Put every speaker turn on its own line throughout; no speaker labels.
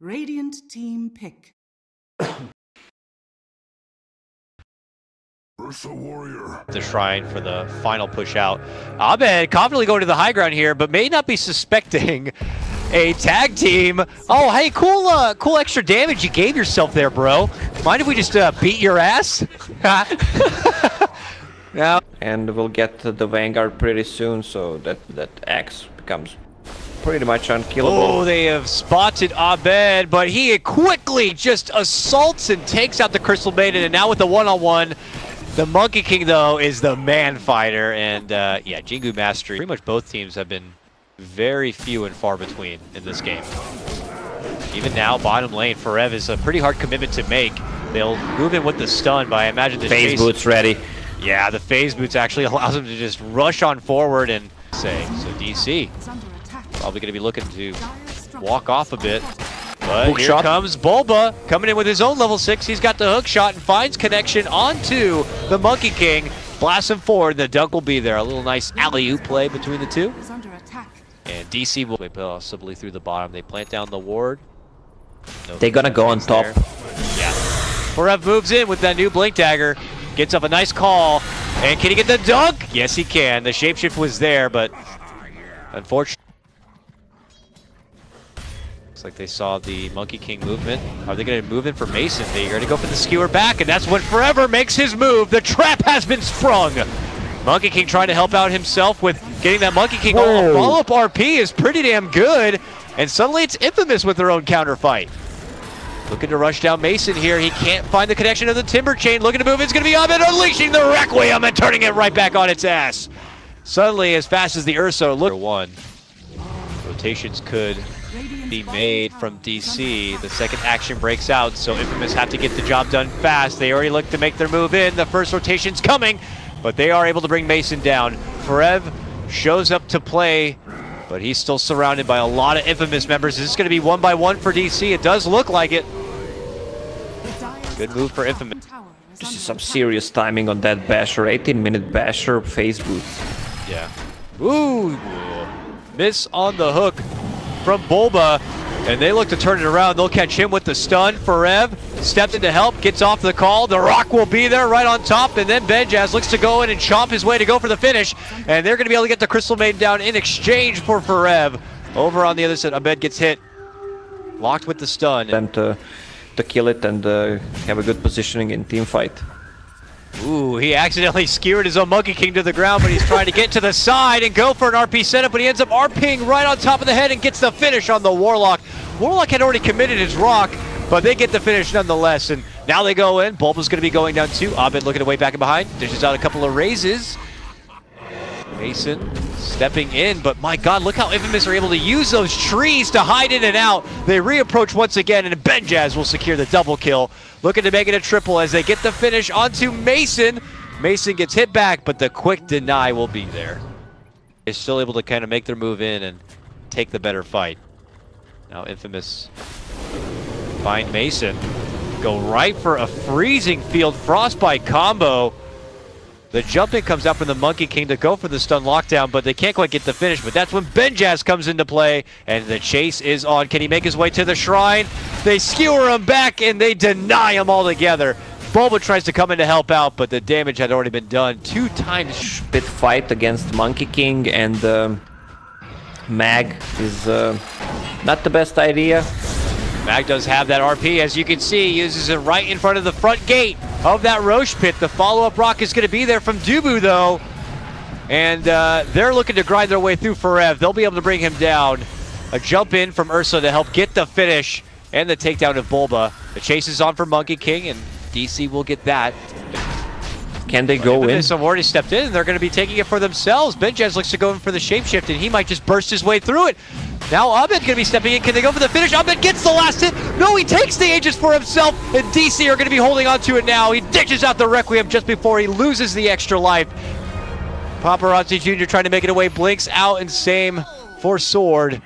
Radiant team pick.
Ursa Warrior.
The shrine for the final push out. Abed confidently going to the high ground here, but may not be suspecting a tag team. Oh, hey, cool extra damage you gave yourself there, bro. Mind if we just beat your ass? Now.
And we'll get the Vanguard pretty soon, so that axe becomes pretty much unkillable.
Oh, they have spotted Abed, but he quickly just assaults and takes out the Crystal Maiden, and now with the one-on-one, the Monkey King, though, is the man fighter, and yeah, Jingu Mastery. Pretty much both teams have been very few and far between in this game. Even now, bottom lane, Forev is a pretty hard commitment to make. They'll move in with the stun, but I imagine the
phase boots ready.
Yeah, the phase boots actually allows them to just rush on forward and say, so DC probably going to be looking to walk off a bit. But
hook
here
shot.
Comes Bulba coming in with his own level 6. He's got the hook shot and finds connection onto the Monkey King. Blasts him forward. The dunk will be there. A little nice alley-oop play between the two. And DC will possibly through the bottom. They plant down the ward. No,
they're gonna go on top.
There. Yeah. Forev moves in with that new Blink Dagger. Gets up a nice call. And can he get the dunk? Yes, he can. The shapeshift was there, but unfortunately. Looks like they saw the Monkey King movement. Are they going to move in for Mason? They're going to go for the skewer back, and that's when Forever makes his move. The trap has been sprung. Monkey King trying to help out himself with getting that Monkey King. Oh, follow-up RP is pretty damn good. And suddenly it's Infamous with their own counter fight. Looking to rush down Mason here. He can't find the connection of the Timber Chain. Looking to move. It's going to be Abed unleashing the Requiem and turning it right back on its ass. Suddenly, as fast as the Ursa look. One. Rotations could be made from DC. The second action breaks out, so Infamous have to get the job done fast. They already look to make their move in. The first rotation's coming, but they are able to bring Mason down. Forev shows up to play, but he's still surrounded by a lot of Infamous members. This is going to be 1-by-1 for DC. It does look like it. Good move for Infamous.
This is some serious timing on that basher. 18-minute basher phase boots.
Yeah. Ooh. Miss on the hook from Bulba, and they look to turn it around. They'll catch him with the stun. Forev steps in to help, gets off the call. The Rock will be there right on top, and then Benjaz looks to go in and chomp his way to go for the finish, and they're going to be able to get the Crystal Maiden down in exchange for Forev. Over on the other side, Abed gets hit, locked with the stun.
Them to kill it and have a good positioning in team fight.
Ooh, he accidentally skewered his own Monkey King to the ground, but he's trying to get to the side and go for an RP setup, but he ends up RPing right on top of the head and gets the finish on the Warlock. Warlock had already committed his rock, but they get the finish nonetheless, and now they go in. Bulba's going to be going down too. Abed looking to way back and behind. Dishes out a couple of raises. Mason stepping in, but my god, look how Infamous are able to use those trees to hide in and out. They reapproach once again, and Benjaz will secure the double kill. Looking to make it a triple as they get the finish onto Mason. Mason gets hit back, but the quick deny will be there. They're still able to kind of make their move in and take the better fight. Now Infamous find Mason. Go right for a freezing field frostbite combo. The jumping comes out from the Monkey King to go for the stun lockdown, but they can't quite get the finish. But that's when Benjaz comes into play, and the chase is on. Can he make his way to the shrine? They skewer him back, and they deny him altogether. Bulba tries to come in to help out, but the damage had already been done 2 times.
Bit fight against Monkey King, and Mag is not the best idea.
Mag does have that RP, as you can see, uses it right in front of the front gate of that Roche pit. The follow-up rock is going to be there from Dubu, though. And they're looking to grind their way through Forev. They'll be able to bring him down. A jump in from Ursa to help get the finish and the takedown of Bulba. The chase is on for Monkey King, and DC will get that.
Can they go in?
Some already stepped in, and they're going to be taking it for themselves. Benjaz looks to go in for the shapeshift, and he might just burst his way through it. Now Abed going to be stepping in. Can they go for the finish? Abed gets the last hit. No, he takes the Aegis for himself, and DC are going to be holding on to it now. He dishes out the Requiem just before he loses the extra life. Paparazzi Jr. trying to make it away. Blinks out, and same for Sword.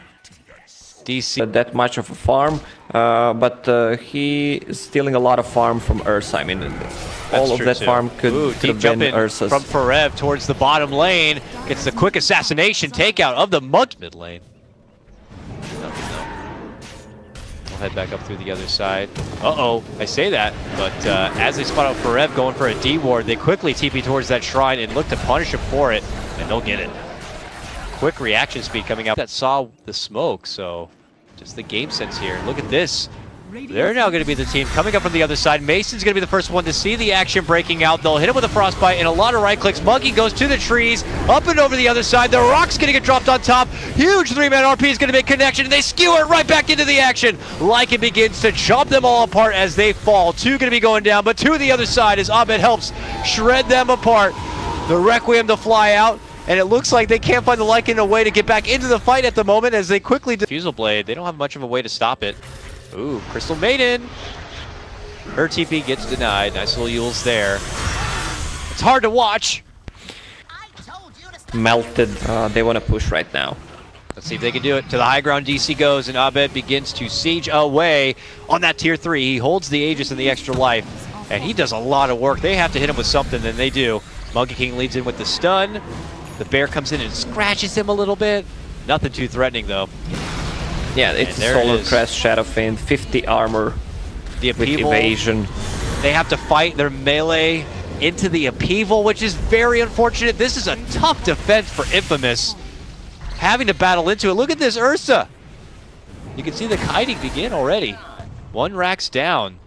DC.
That much of a farm, but he is stealing a lot of farm from Ursa. I mean, all of that farm could have been Ursa's.
From Forev towards the bottom lane. Gets the quick assassination takeout of the Mud mid lane. We'll head back up through the other side. Uh-oh, I say that, but as they spot out Forev going for a D ward, they quickly TP towards that shrine and look to punish him for it, and they'll get it. Quick reaction speed coming out that saw the smoke, so just the game sense here. Look at this. They're now going to be the team coming up from the other side. Mason's going to be the first one to see the action breaking out. They'll hit him with a frostbite and a lot of right clicks. Monkey goes to the trees, up and over the other side. The rock's going to get dropped on top. Huge 3-man RP is going to make connection, and they skew it right back into the action. Lycan begins to chop them all apart as they fall. 2 going to be going down, but 2 to the other side as Abed helps shred them apart. The Requiem to fly out. And it looks like they can't find the Lycan a way to get back into the fight at the moment as they quickly... Fusel Blade, they don't have much of a way to stop it. Ooh, Crystal Maiden. Her TP gets denied. Nice little Yules there. It's hard to watch.
Melted. They want to push right now.
Let's see if they can do it. To the high ground, DC goes, and Abed begins to siege away on that tier 3. He holds the Aegis and the extra life, and he does a lot of work. They have to hit him with something, and they do. Monkey King leads in with the stun. The bear comes in and scratches him a little bit. Nothing too threatening, though.
Yeah, it's Solar Crest, Shadow Fiend, 50 armor with evasion.
They have to fight their melee into the upheaval, which is very unfortunate. This is a tough defense for Infamous. Having to battle into it. Look at this Ursa. You can see the kiting begin already. 1 Rax down.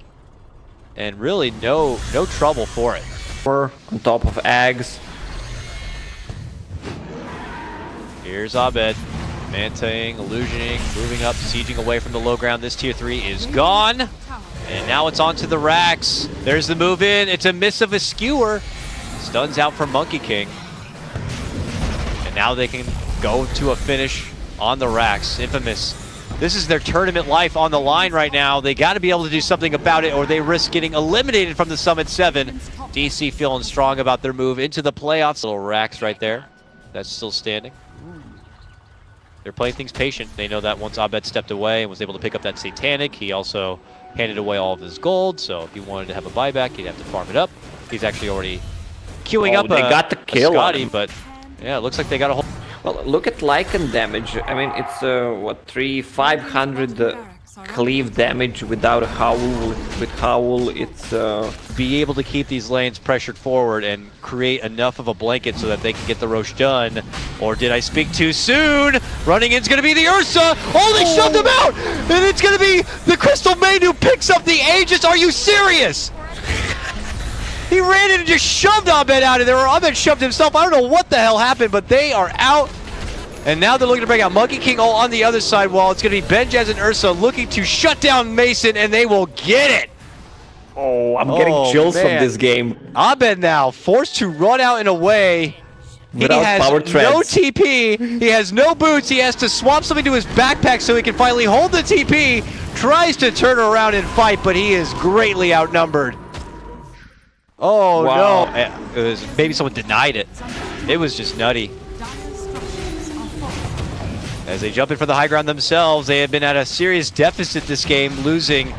And really no trouble for it.
We're on top of Ags.
Here's Abed, Mantaing, Illusioning, moving up, sieging away from the low ground. This tier 3 is gone. And now it's on to the Rax. There's the move in. It's a miss of a skewer. Stuns out for Monkey King. And now they can go to a finish on the Rax. Infamous. This is their tournament life on the line right now. They got to be able to do something about it or they risk getting eliminated from the Summit 7. DC feeling strong about their move into the playoffs. Little Rax right there. That's still standing. They're playing things patient. They know that once Abed stepped away and was able to pick up that Satanic, he also handed away all of his gold. So if he wanted to have a buyback, he'd have to farm it up. He's actually already queuing up
they got the kill
Scotty, but yeah, it looks like they got a whole...
Well, look at Lycan damage. I mean, it's what, 500 cleave damage without a Howl. With Howl, it's...
Be able to keep these lanes pressured forward and create enough of a blanket so that they can get the Roche done. Or did I speak too soon? Running in's gonna be the Ursa! Oh, they shoved him out! And it's gonna be the Crystal Maiden who picks up the Aegis! Are you serious? He ran in and just shoved Abed out of there, or Abed shoved himself. I don't know what the hell happened, but they are out. And now they're looking to bring out Monkey King all on the other side wall. It's going to be Benjaz and Ursa looking to shut down Mason, and they will get it.
Oh, I'm getting chills from this game.
Abed now forced to run out and away.
Without power treads.
No TP. He has no boots. He has to swap something to his backpack so he can finally hold the TP. Tries to turn around and fight, but he is greatly outnumbered. Oh, wow. No. It was, maybe someone denied it. It was just nutty. As they jump in for the high ground themselves, they have been at a serious deficit this game, losing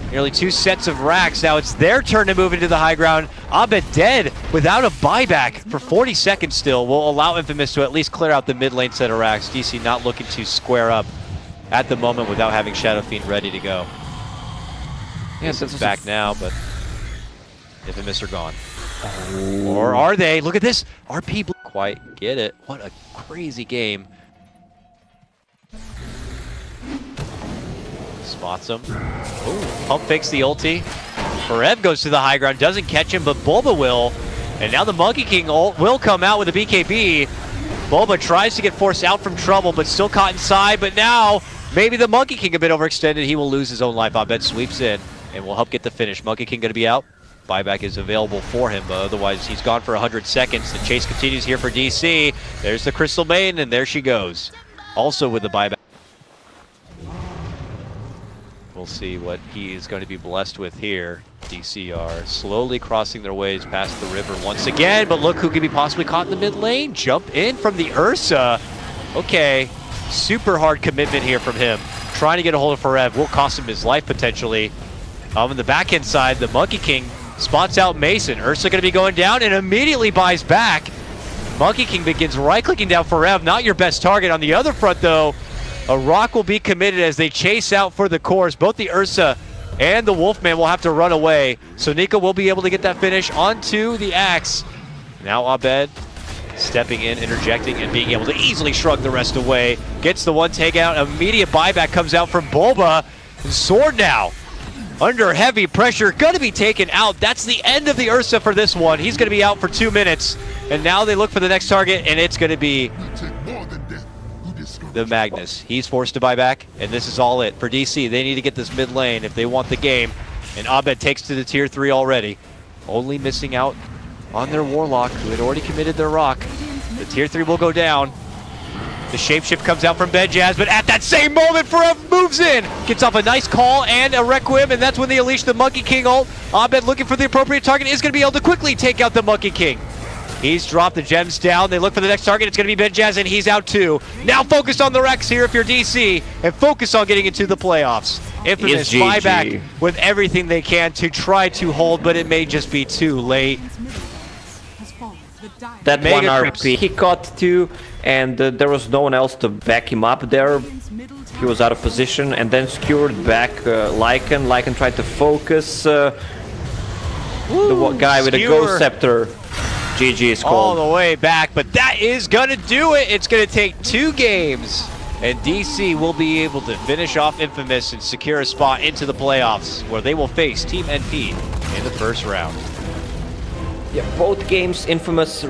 nearly 2 sets of racks. Now it's their turn to move into the high ground. Abed dead without a buyback for 40 seconds still will allow Infamous to at least clear out the mid lane set of racks. DC not looking to square up at the moment without having Shadow Fiend ready to go. Yes, it's back now, but Infamous are gone. Oh. Or are they? Look at this. RP quite get it. What a crazy game. Spots him. Ooh, pump fakes the ulti. Forev goes to the high ground, doesn't catch him, but Bulba will. And now the Monkey King ult will come out with a BKB. Bulba tries to get forced out from trouble, but still caught inside. But now, maybe the Monkey King a bit overextended. He will lose his own life. Abed sweeps in and will help get the finish. Monkey King going to be out. Buyback is available for him, but otherwise he's gone for 100 seconds. The chase continues here for DC. There's the Crystal Maiden, and there she goes. Also with the buyback. We'll see what he is going to be blessed with here. DC are slowly crossing their ways past the river once again, but look who could be possibly caught in the mid lane. Jump in from the Ursa. Okay, super hard commitment here from him. Trying to get a hold of Forev will cost him his life potentially. On the backhand side, the Monkey King spots out Mason. Ursa going to be going down and immediately buys back. Monkey King begins right-clicking down Forev. Not your best target. On the other front, though, A rock will be committed as they chase out for the course. Both the Ursa and the Wolfman will have to run away. So Nico will be able to get that finish onto the Axe. Now Abed stepping in, interjecting, and being able to easily shrug the rest away. Gets the one takeout. Immediate buyback comes out from Bulba. And Sword now under heavy pressure, gonna be taken out. That's the end of the Ursa for this one. He's gonna be out for 2 minutes. And now they look for the next target, and it's gonna be the Magnus. He's forced to buy back, and this is all it for DC. They need to get this mid lane if they want the game. And Abed takes to the tier 3 already. Only missing out on their Warlock, who had already committed their rock. The tier 3 will go down. The shapeshift comes out from Benjaz, but at that same moment, Pharrell moves in, gets off a nice call and a Requiem, and that's when they unleash the Monkey King ult. Abed looking for the appropriate target is going to be able to quickly take out the Monkey King. He's dropped the gems down. They look for the next target. It's going to be Benjaz, and he's out too. Now focus on the Rex here if you're DC, and focus on getting into the playoffs. Infamous buyback with everything they can to try to hold, but it may just be too late.
That one RP, he caught 2, and there was no one else to back him up there. He was out of position, and then skewered back Lycan. Lycan tried to focus the guy with a Ghost Scepter. GG is called.
All the way back, but that is going to do it. It's going to take 2 games, and DC will be able to finish off Infamous and secure a spot into the playoffs, where they will face Team NP in the first round.
Yeah, both games Infamous